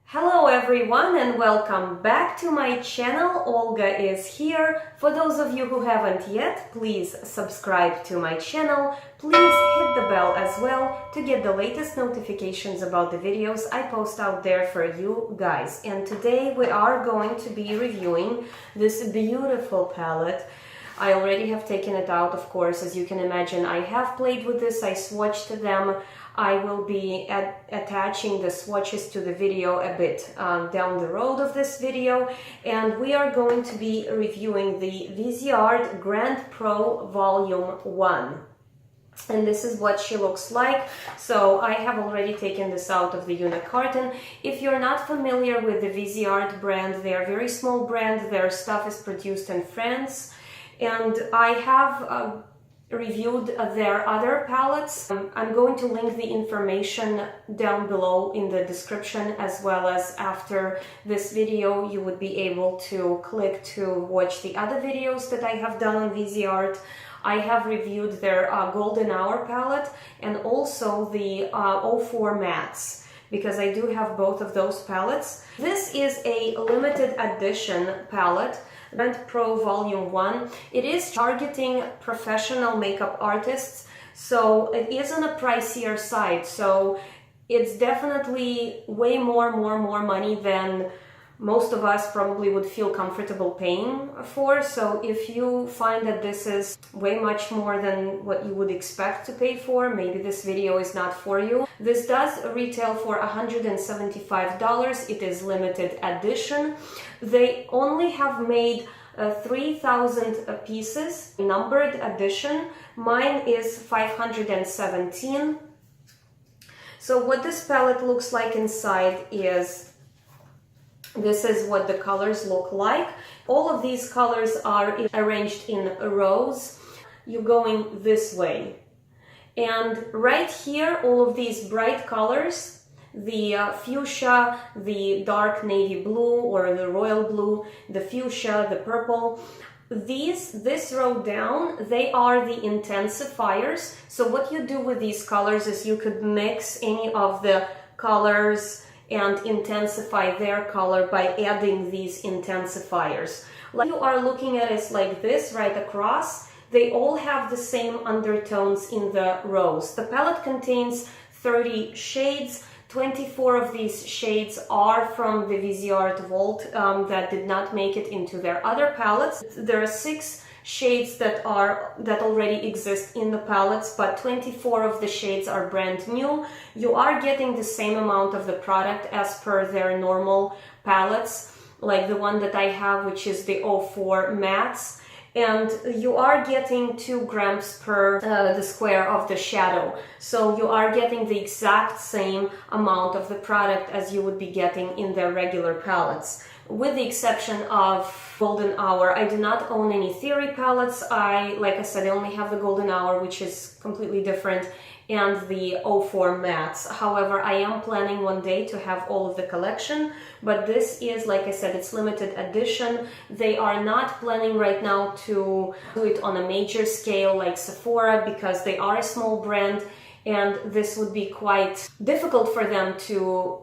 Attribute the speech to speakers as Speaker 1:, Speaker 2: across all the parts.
Speaker 1: Hello everyone and welcome back to my channel. Olga is here. For those of you who haven't yet, please subscribe to my channel. Please hit the bell as well to get the latest notifications about the videos I post out there for you guys. And today we are going to be reviewing this beautiful palette. I already have taken it out, of course, as you can imagine. I have played with this, I swatched them. I will be attaching the swatches to the video a bit down the road of this video, and we are going to be reviewing the Viseart Grande Pro Volume 1. And this is what she looks like. So I have already taken this out of the unit carton. If you're not familiar with the Viseart brand, they are a very small brand. Their stuff is produced in France, and I have reviewed their other palettes. I'm going to link the information down below in the description, as well as after this video you would be able to click to watch the other videos that I have done on Viseart. I have reviewed their Golden Hour palette and also the 04 Mattes, because I do have both of those palettes. This is a limited edition palette, Grande Pro Volume 1. It is targeting professional makeup artists, so it is on a pricier side. So it's definitely way more money than most of us probably would feel comfortable paying for. So if you find that this is way much more than what you would expect to pay for, maybe this video is not for you. This does retail for $175. It is limited edition. They only have made 3,000 pieces, numbered edition. Mine is 517. So what this palette looks like inside is, this is what the colors look like. All of these colors are arranged in rows. You're going this way. And right here, all of these bright colors, the fuchsia, the dark navy blue or the royal blue, the fuchsia, the purple, this row down, they are the intensifiers. So what you do with these colors is you could mix any of the colors and intensify their color by adding these intensifiers. Like you are looking at it like this right across. They all have the same undertones in the rows. The palette contains 30 shades. 24 of these shades are from the Viseart Vault that did not make it into their other palettes. There are 6 shades that already exist in the palettes, but 24 of the shades are brand new. You are getting the same amount of the product as per their normal palettes, like the one that I have, which is the 04 Mattes. And you are getting 2 grams per the square of the shadow. So you are getting the exact same amount of the product as you would be getting in their regular palettes. With the exception of Golden Hour, I do not own any Theory palettes. Like I said, I only have the Golden Hour, which is completely different, and the 04 Mattes. However, I am planning one day to have all of the collection, but this is, like I said, it's limited edition. They are not planning right now to do it on a major scale like Sephora, because they are a small brand, and this would be quite difficult for them to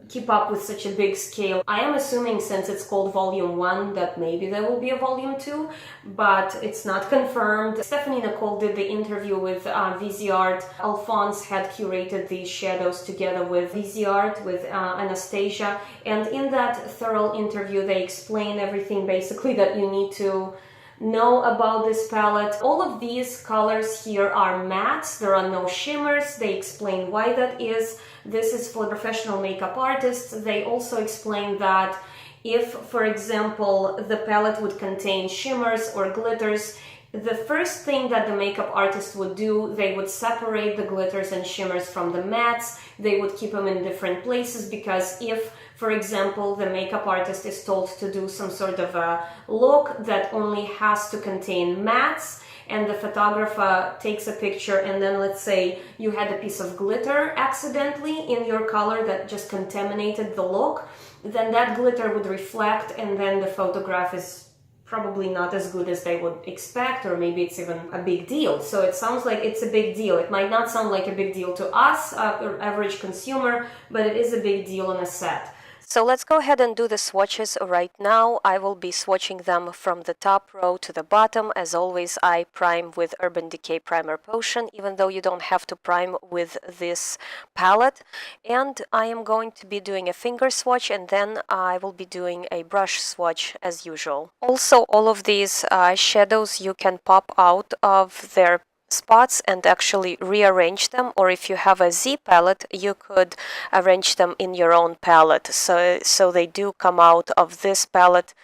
Speaker 1: keep up with such a big scale. I am assuming, since it's called Volume 1, that maybe there will be a Volume 2, but it's not confirmed. Stephanie Nicole did the interview with Viseart. Alphonse had curated these shadows together with Viseart, with Anastasia, and in that thorough interview they explain everything basically that you need to know about this palette. All of these colors here are mattes. There are no shimmers. They explain why that is. This is for professional makeup artists. They also explain that if, for example, the palette would contain shimmers or glitters, the first thing that the makeup artist would do, they would separate the glitters and shimmers from the mattes. They would keep them in different places, because if, for example, the makeup artist is told to do some sort of a look that only has to contain mattes, and the photographer takes a picture, and then let's say you had a piece of glitter accidentally in your color that just contaminated the look, then that glitter would reflect, and then the photograph is probably not as good as they would expect, or maybe it's even a big deal. So it sounds like it's a big deal. It might not sound like a big deal to us, average consumer, but it is a big deal on a set. So let's go ahead and do the swatches right now. I will be swatching them from the top row to the bottom. As always, I prime with Urban Decay Primer Potion, even though you don't have to prime with this palette. And I am going to be doing a finger swatch, and then I will be doing a brush swatch as usual. Also, all of these shadows you can pop out of their spots and actually rearrange them, or if you have a Z palette, you could arrange them in your own palette. So they do come out of this palette,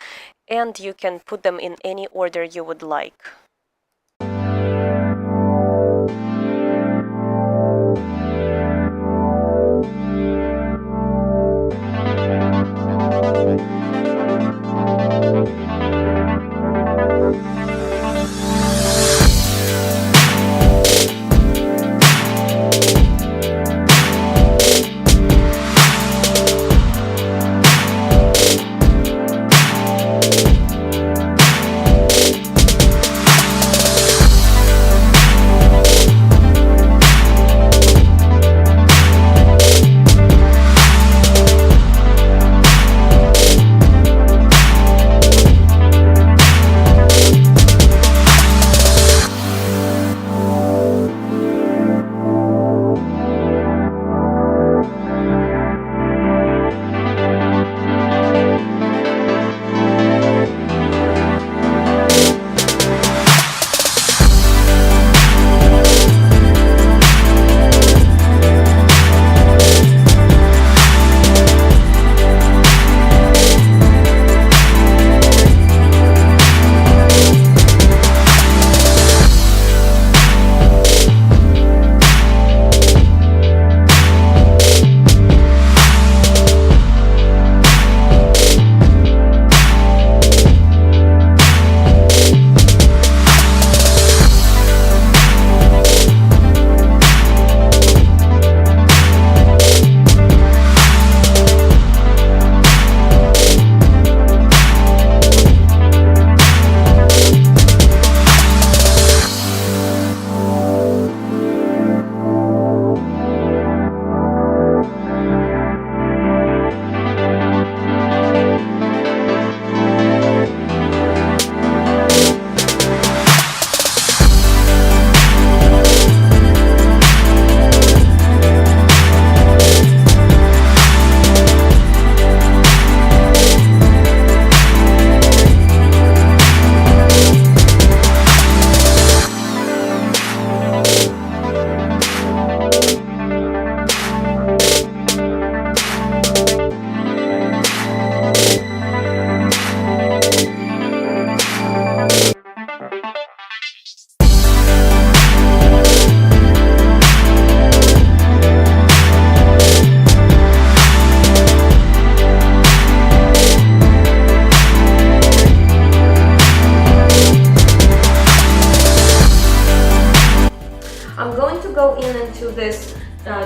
Speaker 1: and you can put them in any order you would like.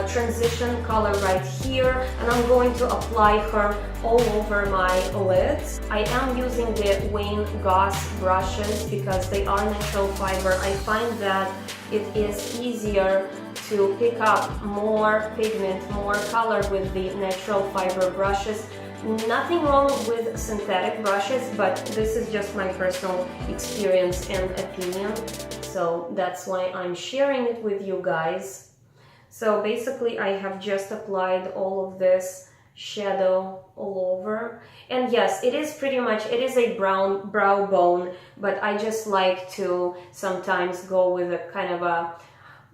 Speaker 1: Transition color right here, and I'm going to apply her all over my lids. I am using the Wayne Goss brushes because they are natural fiber. I find that it is easier to pick up more pigment, more color with the natural fiber brushes. Nothing wrong with synthetic brushes, but this is just my personal experience and opinion, so that's why I'm sharing it with you guys. So basically I have just applied all of this shadow all over, and yes, it is pretty much, it is a brown brow bone, but I just like to sometimes go with a kind of a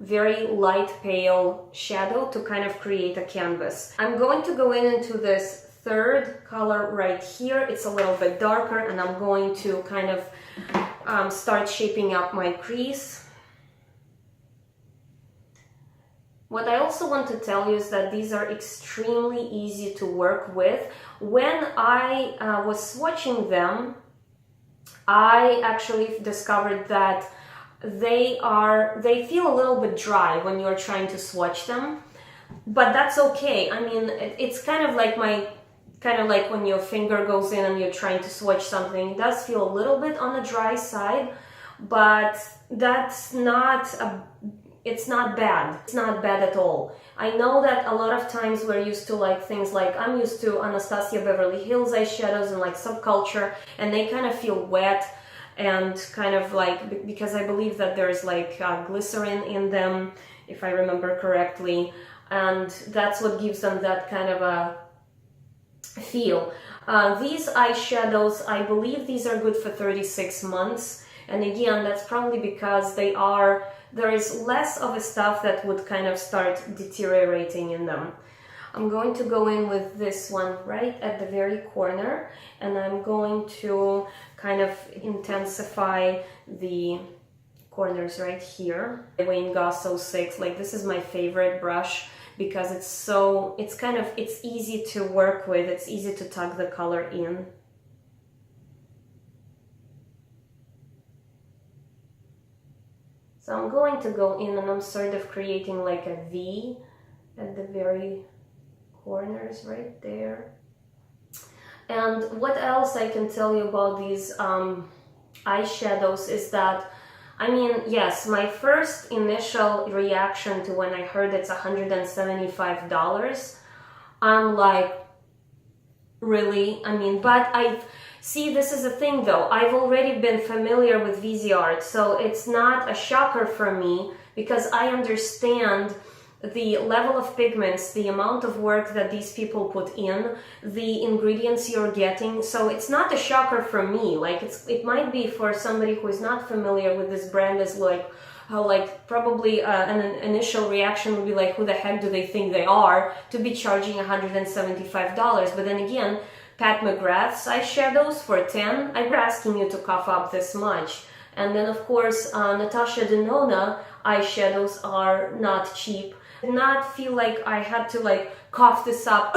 Speaker 1: very light pale shadow to kind of create a canvas. I'm going to go into this third color right here. It's a little bit darker, and I'm going to kind of start shaping up my crease. What I also want to tell you is that these are extremely easy to work with. When I was swatching them, I actually discovered that they feel a little bit dry when you're trying to swatch them, but that's okay. I mean, it's kind of like when your finger goes in and you're trying to swatch something. It does feel a little bit on the dry side, but that's not it's not bad. It's not bad at all. I know that a lot of times we're used to like things like, I'm used to Anastasia Beverly Hills eyeshadows and like Subculture, and they kind of feel wet and kind of like, because I believe that there's like glycerin in them, if I remember correctly, and that's what gives them that kind of a feel. These eyeshadows, I believe these are good for 36 months. And again, that's probably because there is less of a stuff that would kind of start deteriorating in them. I'm going to go in with this one right at the very corner, and I'm going to kind of intensify the corners right here. Wayne Goss 06, like this is my favorite brush because it's easy to work with, it's easy to tuck the color in. So I'm going to go in and I'm sort of creating like a V at the very corners right there. And what else I can tell you about these eyeshadows is that, I mean, yes, my first initial reaction to when I heard it's $175, I'm like, really? I mean, but see, this is the thing though, I've already been familiar with Viseart, so it's not a shocker for me because I understand the level of pigments, the amount of work that these people put in, the ingredients you're getting, so it's not a shocker for me. Like it might be for somebody who is not familiar with this brand, is like, how like probably an initial reaction would be like, who the heck do they think they are to be charging $175? But then again, Pat McGrath's eyeshadows for 10, I'm asking you to cough up this much. And then of course, Natasha Denona eyeshadows are not cheap. Did not feel like I had to like cough this up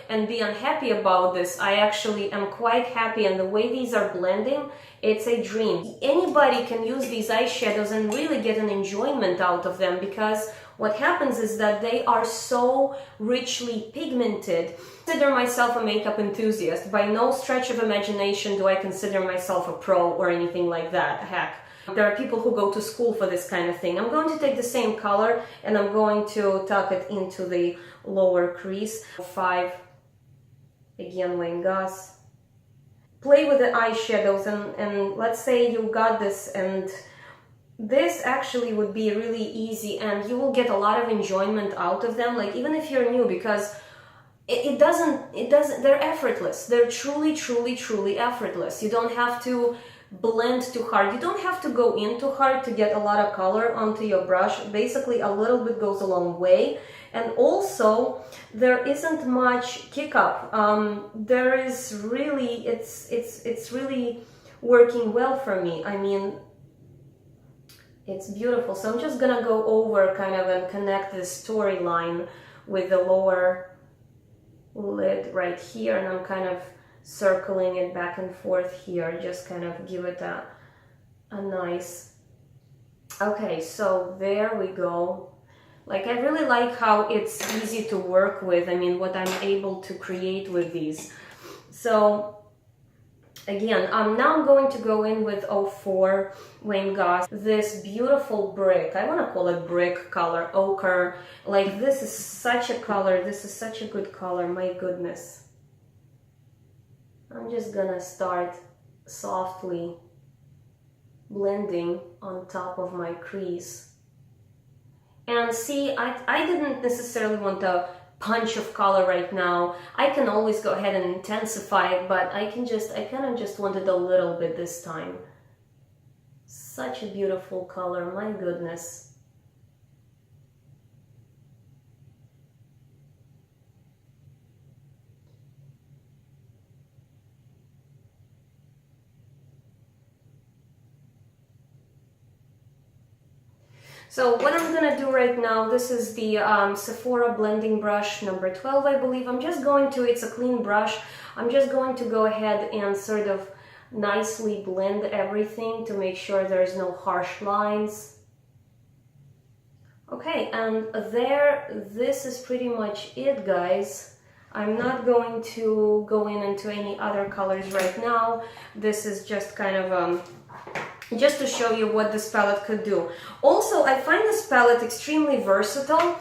Speaker 1: and be unhappy about this. I actually am quite happy, and the way these are blending, it's a dream. Anybody can use these eyeshadows and really get an enjoyment out of them, because what happens is that they are so richly pigmented. I consider myself a makeup enthusiast. By no stretch of imagination do I consider myself a pro or anything like that. Heck, there are people who go to school for this kind of thing. I'm going to take the same color and I'm going to tuck it into the lower crease. 5, again, Wayne Goss. Play with the eyeshadows and let's say you got this, and this actually would be really easy and you will get a lot of enjoyment out of them, like even if you're new, because they're effortless. They're truly effortless. You don't have to blend too hard. You don't have to go in too hard to get a lot of color onto your brush. Basically, a little bit goes a long way. And also, there isn't much kick up. There is really, it's really working well for me. I mean, it's beautiful. So I'm just gonna go over kind of and connect this storyline with the lower lid right here, and I'm kind of circling it back and forth here, just kind of give it a nice, okay, so there we go. Like, I really like how it's easy to work with. I mean, what I'm able to create with these. So again, now I'm going to go in with 04 Wayne Goss, this beautiful brick, I want to call it brick color, ochre. Like, this is such a color, this is such a good color, my goodness. I'm just gonna start softly blending on top of my crease. And see, I didn't necessarily want a punch of color right now. I can always go ahead and intensify it, but I kind of just wanted a little bit this time. Such a beautiful color, my goodness. So what I'm gonna do right now, this is the Sephora blending brush number 12, I believe. I'm just going to, it's a clean brush, I'm just going to go ahead and sort of nicely blend everything to make sure there's no harsh lines. Okay, and there, this is pretty much it, guys. I'm not going to go into any other colors right now. This is just kind of just to show you what this palette could do. Also, I find this palette extremely versatile.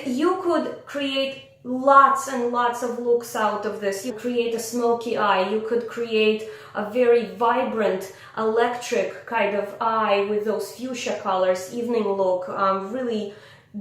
Speaker 1: You could create lots and lots of looks out of this. You create a smoky eye, you could create a very vibrant electric kind of eye with those fuchsia colors, evening look, really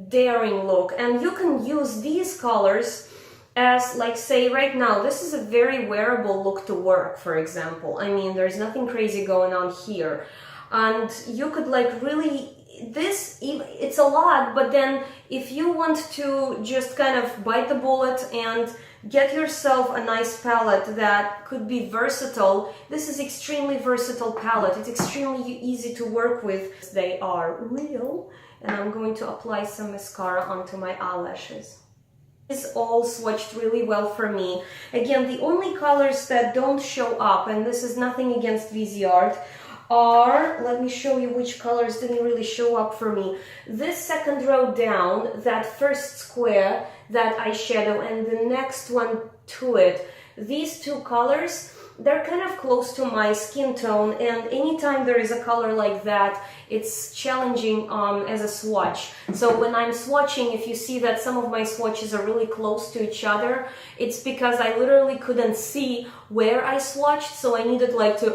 Speaker 1: daring look. And you can use these colors as, like, say right now, this is a very wearable look to work, for example. I mean, there's nothing crazy going on here. And you could like really, this, it's a lot, but then if you want to just kind of bite the bullet and get yourself a nice palette that could be versatile, this is extremely versatile palette. It's extremely easy to work with. They are real. And I'm going to apply some mascara onto my eyelashes. Is all swatched really well for me. Again, the only colors that don't show up, and this is nothing against Viseart, are, let me show you which colors didn't really show up for me. This second row down, that first square, that eyeshadow, and the next one to it. These two colors, they're kind of close to my skin tone, and anytime there is a color like that, it's challenging as a swatch. So when I'm swatching, if you see that some of my swatches are really close to each other, it's because I literally couldn't see where I swatched, so I needed like to,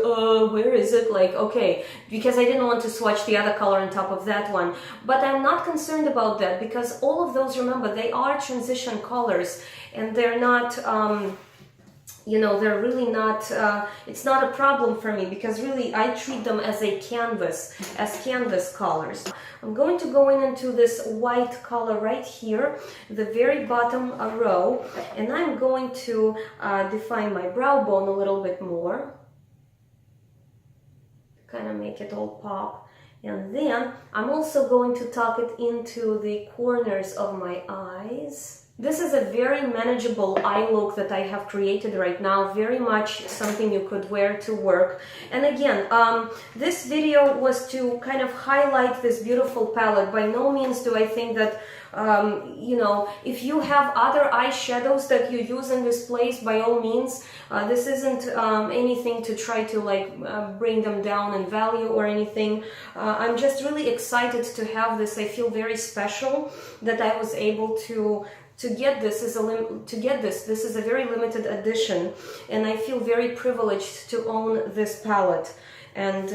Speaker 1: where is it? Like, okay, because I didn't want to swatch the other color on top of that one. But I'm not concerned about that, because all of those, remember, they are transition colors, and they're not, you know, they're really not, it's not a problem for me, because really I treat them as a canvas, as canvas colors. I'm going to go into this white color right here, the very bottom row, and I'm going to define my brow bone a little bit more, kind of make it all pop. And then I'm also going to tuck it into the corners of my eyes. This is a very manageable eye look that I have created right now, very much something you could wear to work. And again, this video was to kind of highlight this beautiful palette. By no means do I think that, you know, if you have other eyeshadows that you use in this place, by all means, this isn't anything to try to like bring them down in value or anything. I'm just really excited to have this. I feel very special that I was able to get this. This is a very limited edition, and I feel very privileged to own this palette. And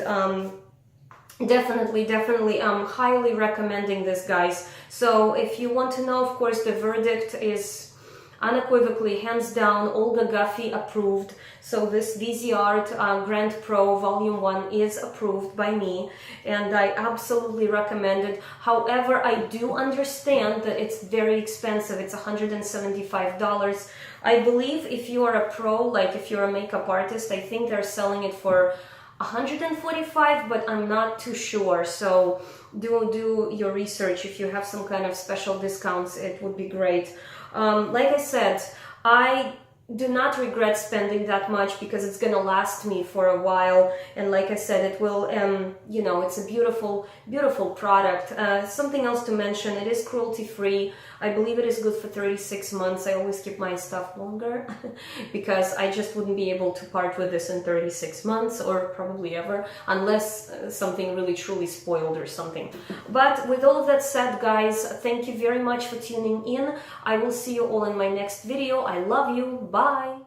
Speaker 1: definitely I'm highly recommending this, guys. So if you want to know, of course, the verdict is unequivocally, hands down, Olga Guffey approved. So this Viseart Grande Pro Volume 1 is approved by me, and I absolutely recommend it. However, I do understand that it's very expensive. It's $175. I believe if you are a pro, like if you're a makeup artist, I think they're selling it for $145, but I'm not too sure. So do your research. If you have some kind of special discounts, it would be great. Like I said, I do not regret spending that much, because it's gonna last me for a while, and like I said, it will, you know, it's a beautiful product. Something else to mention, it is cruelty free. I believe it is good for 36 months. I always keep my stuff longer because I just wouldn't be able to part with this in 36 months, or probably ever, unless something really truly spoiled or something. But with all of that said, guys, thank you very much for tuning in. I will see you all in my next video. I love you. Bye.